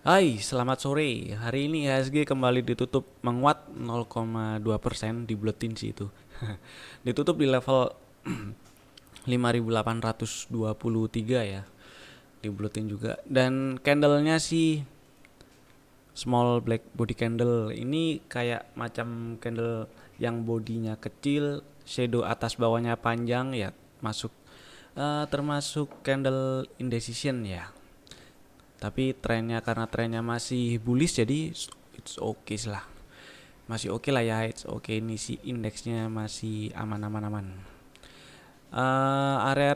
Hai, selamat sore. Hari ini IHSG kembali ditutup menguat 0,2% di buletin sih itu. Ditutup di level 5.823 ya. Di buletin juga. Dan candlenya sih small black body candle. Ini kayak macam candle yang bodinya kecil, shadow atas bawahnya panjang ya, masuk termasuk candle indecision ya. Tapi trennya karena trennya masih bullish jadi it's okay lah. Masih oke lah ya, it's okay, ini si indeksnya masih aman-aman-aman. Area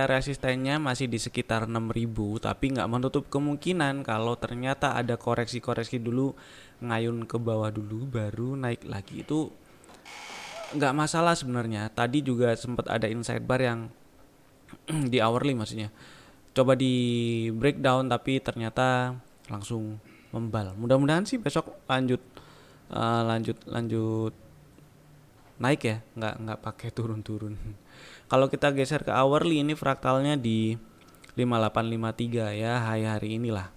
resistennya masih di sekitar 6.000, tapi nggak menutup kemungkinan kalau ternyata ada koreksi-koreksi dulu, ngayun ke bawah dulu baru naik lagi, itu nggak masalah sebenarnya. Tadi juga sempat ada inside bar yang di hourly maksudnya coba di breakdown tapi ternyata langsung membal. Mudah-mudahan sih besok lanjut lanjut naik ya, nggak pakai turun-turun. Kalau kita geser ke hourly, ini fraktalnya di 5853 ya, hari inilah.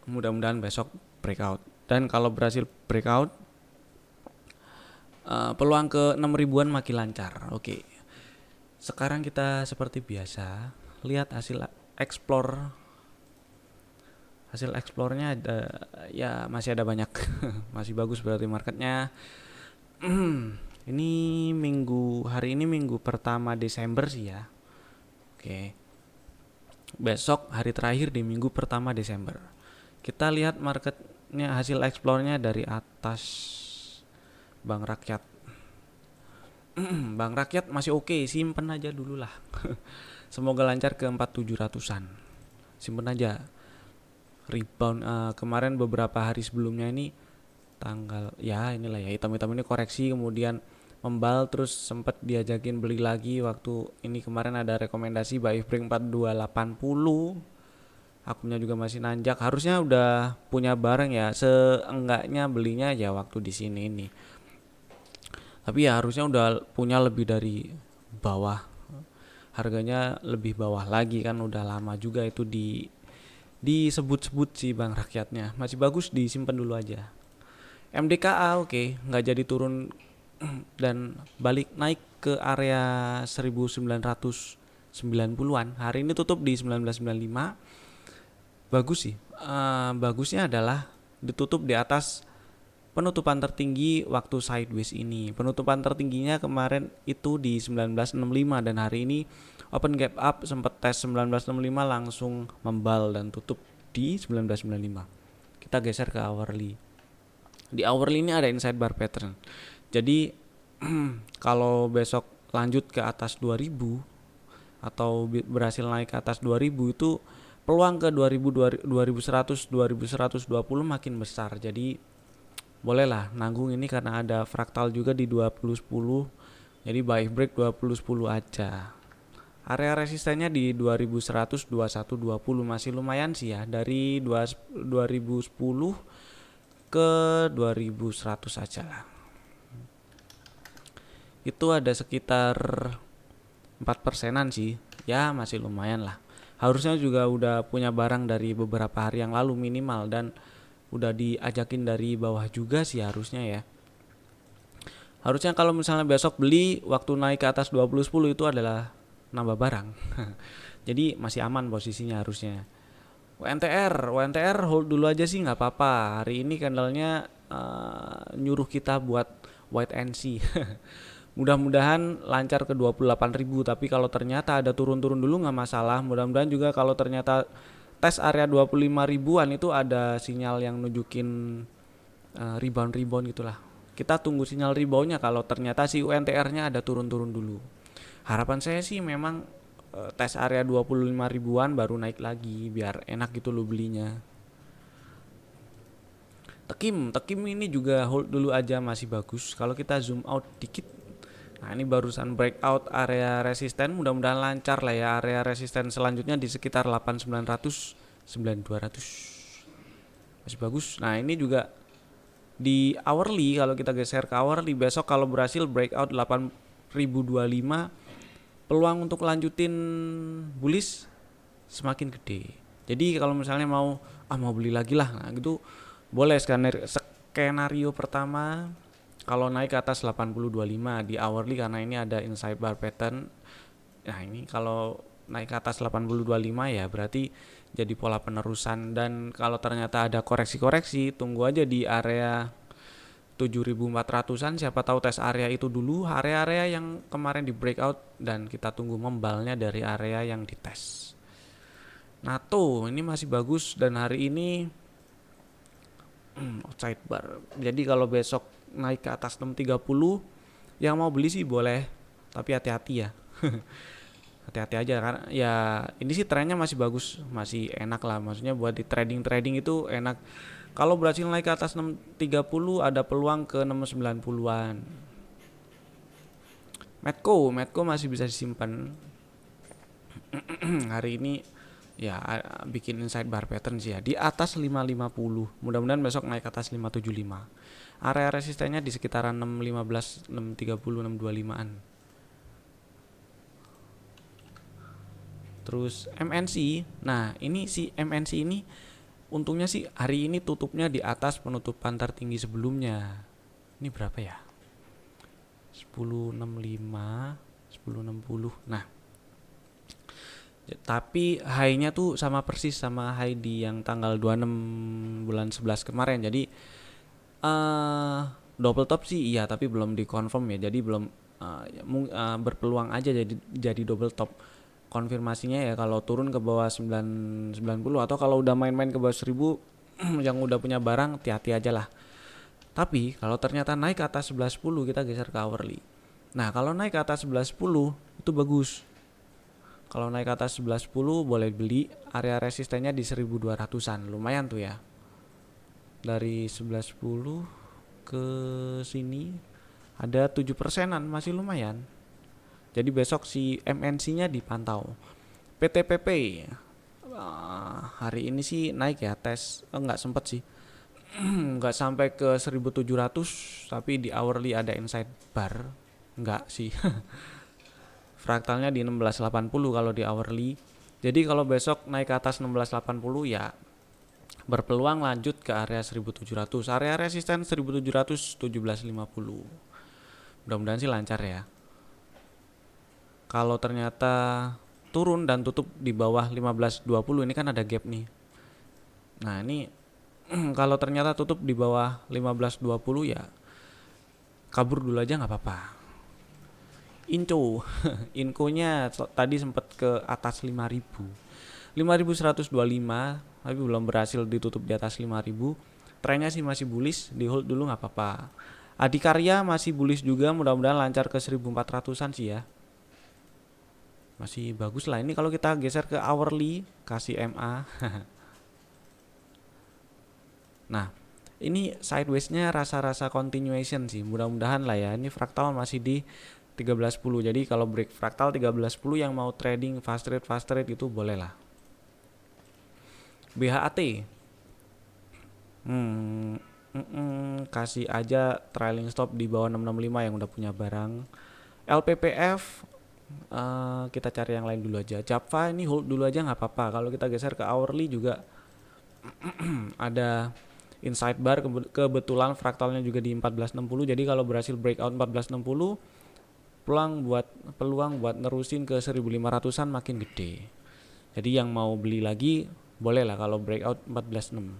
Mudah-mudahan besok breakout. Dan kalau berhasil breakout, peluang ke 6 ribuan makin lancar. Oke. Sekarang kita seperti biasa lihat explore hasil eksplornya ada, ya masih ada banyak. Masih bagus berarti marketnya. Ini hari ini minggu pertama Desember sih ya. Oke. Besok hari terakhir di minggu pertama Desember. Kita lihat marketnya, hasil eksplornya dari atas Bank Rakyat. Bank Rakyat masih oke, simpen aja dulu lah. Semoga lancar ke 4700-an. Simpen aja. Rebound kemarin beberapa hari sebelumnya ini tanggal ya inilah ya, hitam-hitam ini koreksi kemudian membal, terus sempat diajakin beli lagi waktu ini kemarin ada rekomendasi buy break 4280. Akunnya juga masih nanjak, harusnya udah punya barang ya, seenggaknya belinya ya waktu di sini ini. Tapi ya harusnya udah punya lebih dari bawah, harganya lebih bawah lagi kan, udah lama juga itu disebut-sebut sih Bank Rakyatnya. Masih bagus, disimpan dulu aja. MDKA oke, nggak jadi turun dan balik naik ke area 1990-an. Hari ini tutup di 1995. Bagus sih. Bagusnya adalah ditutup di atas penutupan tertinggi waktu sideways ini. Penutupan tertingginya kemarin itu di 1965 dan hari ini open gap up, sempat tes 1965 langsung membal dan tutup di 1995. Kita geser ke hourly. Di hourly ini ada inside bar pattern. Jadi kalau besok lanjut ke atas 2000 atau berhasil naik ke atas 2000, itu peluang ke 2000, 2100, 2120 makin besar. Jadi bolehlah nanggung ini karena ada fraktal juga di 2010. Jadi buy break 2010 aja. Area resistennya di 2100, 2120 masih lumayan sih ya, dari 2010 ke 2100 aja lah. Itu ada sekitar 4%-an sih. Ya masih lumayan lah. Harusnya juga udah punya barang dari beberapa hari yang lalu minimal, dan udah diajakin dari bawah juga sih harusnya ya. Harusnya kalau misalnya besok beli waktu naik ke atas 2010 itu adalah nambah barang. Jadi masih aman posisinya harusnya. WNTR hold dulu aja sih, nggak apa-apa. Hari ini candlenya nyuruh kita buat white and see. Mudah-mudahan lancar ke 28.000, tapi kalau ternyata ada turun-turun dulu nggak masalah. Mudah-mudahan juga kalau ternyata tes area 25 ribuan itu ada sinyal yang nunjukin rebound gitulah. Kita tunggu sinyal reboundnya kalau ternyata si UNTR-nya ada turun-turun dulu. Harapan saya sih memang tes area 25 ribuan baru naik lagi biar enak gitu lo belinya. Tekim ini juga hold dulu aja, masih bagus. Kalau kita zoom out dikit, nah ini barusan breakout area resisten, mudah-mudahan lancar lah ya. Area resisten selanjutnya di sekitar 8900, 9200. Masih bagus. Nah, ini juga di hourly, kalau kita geser ke hourly, besok kalau berhasil breakout 8025, peluang untuk lanjutin bullish semakin gede. Jadi kalau misalnya mau beli lagi lah, nah gitu boleh. Skenario pertama, kalau naik ke atas 80.25 di hourly karena ini ada inside bar pattern. Nah, ini kalau naik ke atas 80.25 ya berarti jadi pola penerusan, dan kalau ternyata ada koreksi-koreksi, tunggu aja di area 7.400-an, siapa tahu tes area itu dulu, area-area yang kemarin di breakout, dan kita tunggu membalnya dari area yang dites. NATO ini masih bagus dan hari ini outside bar. Jadi kalau besok naik ke atas 630, yang mau beli sih boleh, tapi hati-hati ya. Hati-hati aja karena ya ini sih trennya masih bagus, masih enak lah. Maksudnya buat di trading itu enak. Kalau berhasil naik ke atas 630 ada peluang ke 690-an. Medco masih bisa disimpan. Hari ini ya bikin inside bar pattern sih ya di atas 550. Mudah-mudahan besok naik ke atas 575. Area resistennya di sekitaran 615, 630, 625-an. Terus MNC. Nah, ini si MNC ini untungnya sih hari ini tutupnya di atas penutupan tertinggi sebelumnya. Ini berapa ya? 1065, 1060. Nah, tapi high-nya tuh sama persis sama high di yang tanggal 26 bulan 11 kemarin. Jadi double top sih iya, tapi belum dikonfirm ya. Jadi belum berpeluang aja jadi double top. Konfirmasinya ya kalau turun ke bawah 990, atau kalau udah main-main ke bawah 1000 yang udah punya barang hati-hati aja lah. Tapi kalau ternyata naik ke atas 1110 kita geser ke hourly. Nah, kalau naik ke atas 1110 itu bagus. Kalau naik ke atas 1110 boleh beli, area resistennya di 1200-an. Lumayan tuh ya. Dari 1110 ke sini ada 7%-an, masih lumayan. Jadi besok si MNC-nya dipantau. PTPP hari ini sih naik ya, tes nggak sempet sih. Nggak sampai ke 1700, tapi di hourly ada inside bar. Nggak sih. Fraktalnya di 1680 kalau di hourly. Jadi kalau besok naik ke atas 1680 ya berpeluang lanjut ke area 1700. Area resisten 1700, 1750. Mudah-mudahan sih lancar ya. Kalau ternyata turun dan tutup di bawah 1520, ini kan ada gap nih. Nah, ini kalau ternyata tutup di bawah 1520 ya kabur dulu aja nggak apa-apa. Inconya tadi sempat ke atas 5000. 5125 tapi belum berhasil ditutup di atas 5000. Trennya sih masih bullish, di hold dulu nggak apa-apa. Adikarya masih bullish juga, mudah-mudahan lancar ke 1400-an sih ya. Masih bagus lah. Ini kalau kita geser ke hourly, kasih MA. Nah, ini sideways-nya rasa-rasa continuation sih. Mudah-mudahan lah ya. Ini fraktal masih di 1310. Jadi kalau break fraktal 1310 yang mau trading fast trade itu boleh lah. BHAT. Kasih aja trailing stop di bawah 665 yang udah punya barang. LPPF kita cari yang lain dulu aja. Japfa ini hold dulu aja nggak apa-apa. Kalau kita geser ke hourly juga ada inside bar, kebetulan fraktalnya juga di 1460. Jadi kalau berhasil breakout 1460, peluang buat nerusin ke 1500-an makin gede. Jadi yang mau beli lagi boleh lah kalau breakout 1460.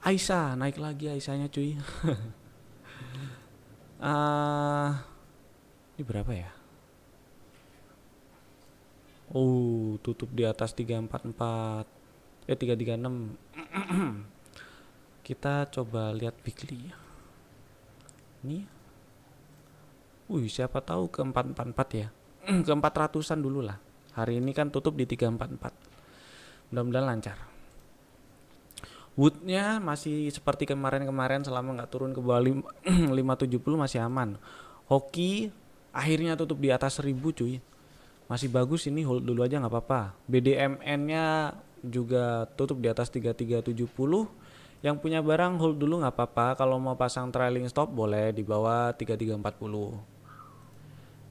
Aisyah naik lagi, Aisyahnya cuy. Ini berapa ya? Oh, tutup di atas 344. 336. Kita coba lihat weekly. Ini. Siapa tahu ke 444 ya. Ke 400-an dulu lah. Hari ini kan tutup di 344. Mudah-mudahan lancar. Woodnya masih seperti kemarin-kemarin, selama nggak turun ke bawah 570 masih aman. Hoki akhirnya tutup di atas 1000 cuy. Masih bagus, ini hold dulu aja nggak apa-apa. BDMN-nya juga tutup di atas 3370. Yang punya barang hold dulu nggak apa-apa. Kalau mau pasang trailing stop boleh di bawah 3340.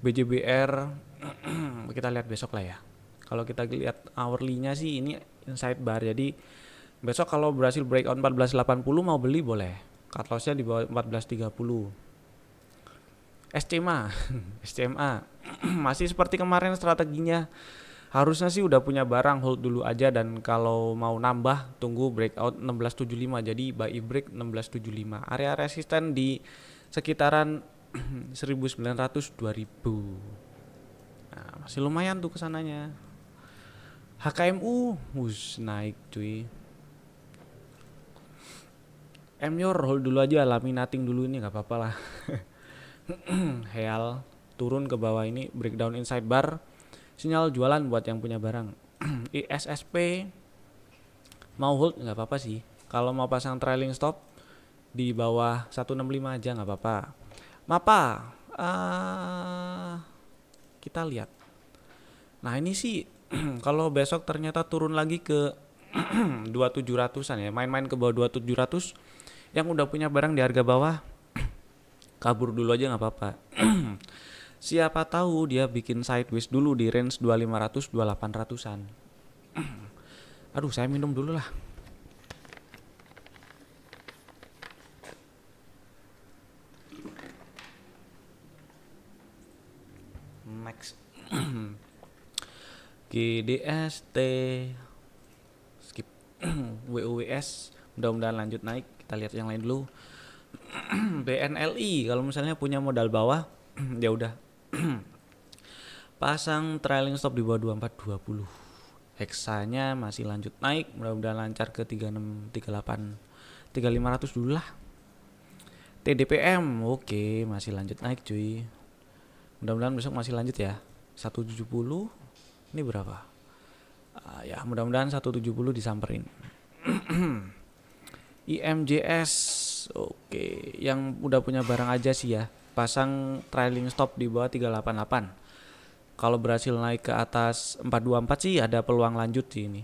BJBR kita lihat besok lah ya. Kalau kita lihat hourly-nya sih ini inside bar. Jadi besok kalau berhasil breakout 1480 mau beli boleh. Cut loss-nya di bawah 1430. SCMA SCMA masih seperti kemarin strateginya. Harusnya sih udah punya barang, hold dulu aja, dan kalau mau nambah tunggu breakout 1675. Jadi buy break 1675. Area resisten di sekitaran 1900 2000. Nah, masih lumayan tuh kesananya. HKMU naik cuy. MYOR hold dulu aja, laminating dulu ini nggak apa-apa lah. Heal turun ke bawah ini, breakdown inside bar, sinyal jualan buat yang punya barang. ISSP mau hold nggak apa-apa sih. Kalau mau pasang trailing stop di bawah 165 aja nggak apa-apa. MAPA kita lihat. Nah ini sih kalau besok ternyata turun lagi ke 2700-an ya, main-main ke bawah 2700, yang udah punya barang di harga bawah kabur dulu aja nggak apa-apa. Siapa tahu dia bikin sideways dulu di range 2500 2800-an. Aduh, saya minum dulu lah. Next. GDST skip. WUWS mudah-mudahan lanjut naik. Kita lihat yang lain dulu. BNLI kalau misalnya punya modal bawah ya udah pasang trailing stop di bawah 2420. Heksanya masih lanjut naik, mudah-mudahan lancar ke 36 38 3500 dulu lah. TDPM oke, masih lanjut naik cuy. Mudah-mudahan besok masih lanjut ya. 170 ini berapa? Ya mudah-mudahan 170 disamperin. IMJS oke, yang udah punya barang aja sih ya, pasang trailing stop di bawah 388. Kalau berhasil naik ke atas 424 sih ada peluang lanjut sih ini.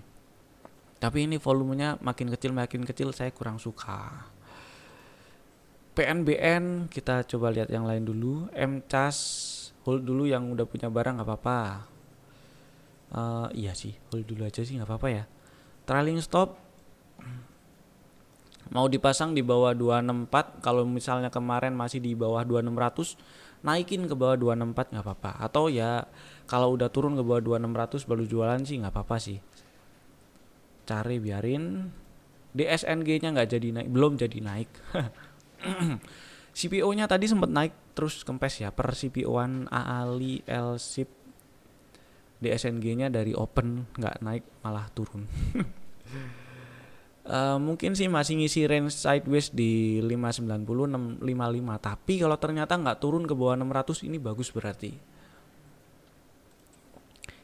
Tapi ini volumenya makin kecil saya kurang suka. PNBN kita coba lihat yang lain dulu. MCAS hold dulu, yang udah punya barang nggak apa-apa. Iya sih, hold dulu aja sih nggak apa-apa ya. Trailing stop mau dipasang di bawah 264. Kalau misalnya kemarin masih di bawah 2600, naikin ke bawah 264 nggak apa-apa. Atau ya kalau udah turun ke bawah 2600 baru jualan sih nggak apa-apa sih. Cari biarin. DSNG-nya nggak jadi naik, belum jadi naik. CPO-nya tadi sempat naik terus kempes ya, per CPO-an AALI LSIP. DSNG-nya dari open nggak naik malah turun. Mungkin sih masih ngisi range sideways di 590 655, tapi kalau ternyata nggak turun ke bawah 600 ini bagus berarti.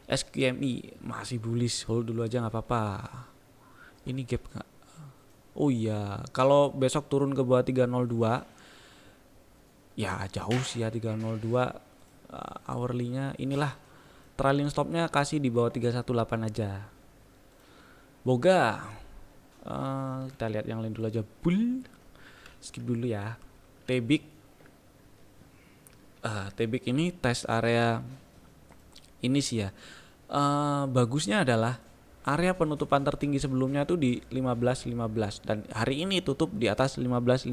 SQMI masih bullish, hold dulu aja nggak apa-apa. Ini gap nggak? Oh iya, kalau besok turun ke bawah 302 ya jauh sih ya 302. Hourly-nya inilah, trailing stopnya kasih di bawah 318 aja. Boga kita lihat yang lain dulu aja. Bull skip dulu ya. Tebik ini tes area ini sih ya. Bagusnya adalah area penutupan tertinggi sebelumnya tuh di 15.15 dan hari ini tutup di atas 15.15.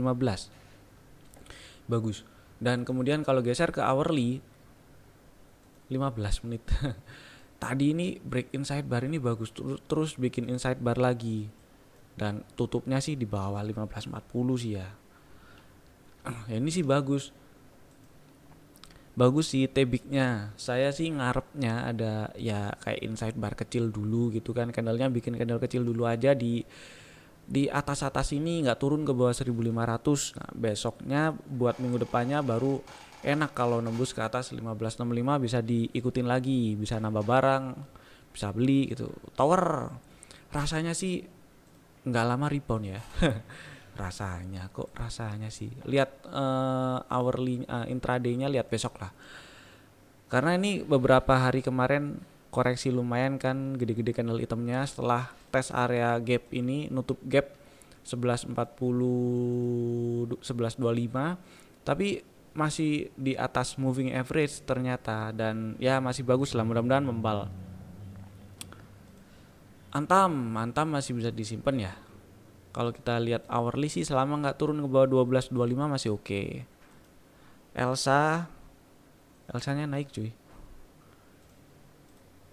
Bagus. Dan kemudian kalau geser ke hourly 15 menit. Tadi ini break inside bar ini bagus, terus bikin inside bar lagi. Dan tutupnya sih di bawah 15.40 sih ya. Ini sih bagus. Bagus sih tebiknya. Saya sih ngarepnya ada ya kayak inside bar kecil dulu gitu kan. Candlenya bikin candle kecil dulu aja di atas ini, nggak turun ke bawah 1.500. Nah, besoknya buat minggu depannya baru enak kalau nembus ke atas 15.65 bisa diikutin lagi, bisa nambah barang, bisa beli gitu. Tower rasanya sih nggak lama rebound ya. rasanya sih lihat hourly intraday-nya lihat besok lah, karena ini beberapa hari kemarin koreksi lumayan kan, gede-gede candle hitamnya setelah tes area gap ini, nutup gap 11.40 11.25, tapi masih di atas moving average ternyata, dan ya masih bagus lah, mudah-mudahan membal. Antam masih bisa disimpan ya. Kalau kita lihat hourly sih selama nggak turun ke bawah 12.25 masih oke. Elsanya naik cuy.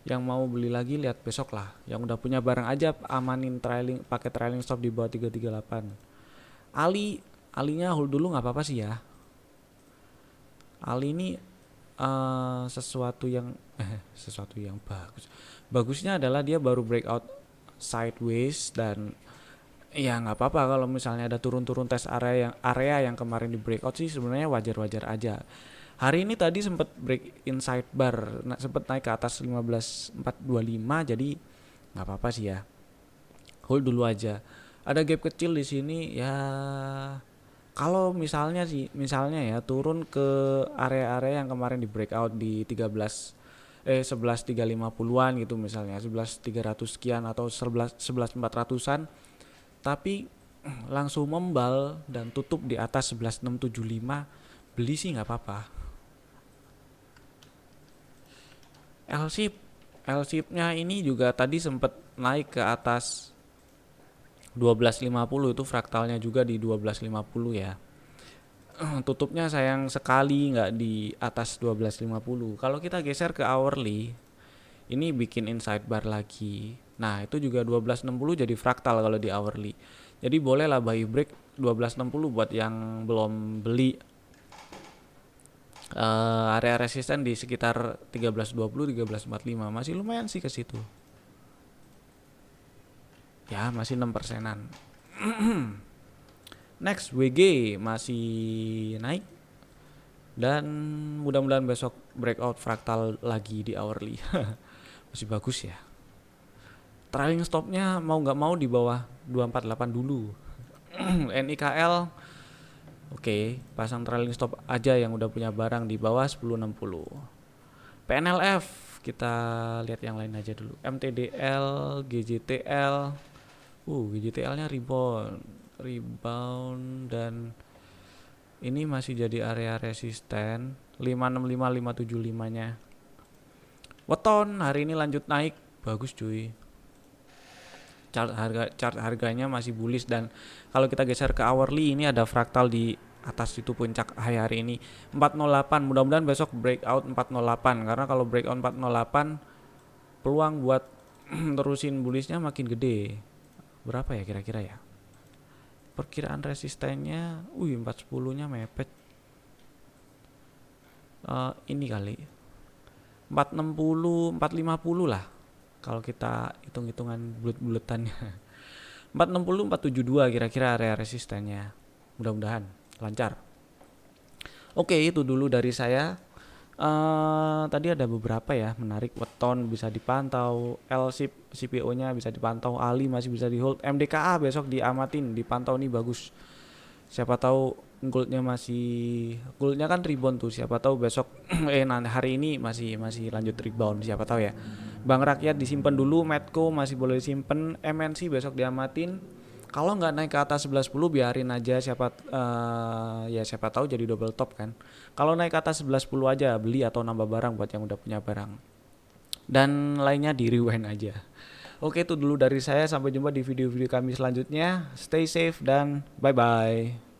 Yang mau beli lagi lihat besok lah. Yang udah punya barang aja amanin trailing, pakai trailing stop di bawah 338. Alinya hold dulu nggak apa-apa sih ya. Ali ini sesuatu yang bagus. Bagusnya adalah dia baru breakout sideways dan ya nggak apa-apa kalau misalnya ada turun-turun tes area yang kemarin di breakout sih sebenarnya wajar-wajar aja. Hari ini tadi sempat break inside bar, sempat naik ke atas 15.425 jadi nggak apa-apa sih ya. Hold dulu aja. Ada gap kecil di sini ya. Kalau misalnya ya turun ke area-area yang kemarin di breakout di 11.350-an gitu misalnya, 11.300 sekian atau 11.400-an, tapi langsung membal dan tutup di atas 11.675, beli sih nggak apa-apa. L-shape-nya ini juga tadi sempat naik ke atas 12.50, itu fraktalnya juga di 12.50 ya. Tutupnya sayang sekali nggak di atas 12.50. Kalau kita geser ke hourly, ini bikin inside bar lagi. Nah itu juga 12.60 jadi fraktal kalau di hourly. Jadi bolehlah buy break 12.60 buat yang belum beli. Area resisten di sekitar 13.20, 13.45 masih lumayan sih ke situ. Ya masih 6%-an. Next WG masih naik dan mudah-mudahan besok breakout fraktal lagi di hourly. Masih bagus ya. Trailing stopnya mau nggak mau di bawah 248 dulu. NIKL oke, pasang trailing stop aja yang udah punya barang di bawah 1060. PNLF kita lihat yang lain aja dulu. MTDL, GJTL. GJTL-nya rebound dan ini masih jadi area resisten 565 575-nya. Weton hari ini lanjut naik, bagus cuy. Chart harganya masih bullish dan kalau kita geser ke hourly ini ada fraktal di atas itu puncak high hari ini 408. Mudah-mudahan besok breakout 408 karena kalau breakout 408 peluang buat terusin bullishnya makin gede. Berapa ya kira-kira ya? Perkiraan resistennya 410-nya mepet. Ini kali 460 450 lah kalau kita hitung-hitungan bulet-buletannya. 460 472 kira-kira area resistennya. Mudah-mudahan lancar. Oke, itu dulu dari saya. Tadi ada beberapa ya menarik. Weton bisa dipantau, L-shape CPO-nya bisa dipantau, Ali masih bisa di hold, MDKA besok diamatin, dipantau nih bagus. Siapa tahu goldnya kan rebound tuh, siapa tahu besok hari ini masih lanjut rebound, siapa tahu ya. Bank Rakyat disimpan dulu, Medco masih boleh disimpan, MNC besok diamatin. Kalau nggak naik ke atas 11.10 biarin aja, siapa tahu jadi double top kan. Kalau naik ke atas 11.10 aja beli atau nambah barang buat yang udah punya barang. Dan lainnya di rewind aja. Oke, itu dulu dari saya, sampai jumpa di video-video kami selanjutnya. Stay safe dan bye bye.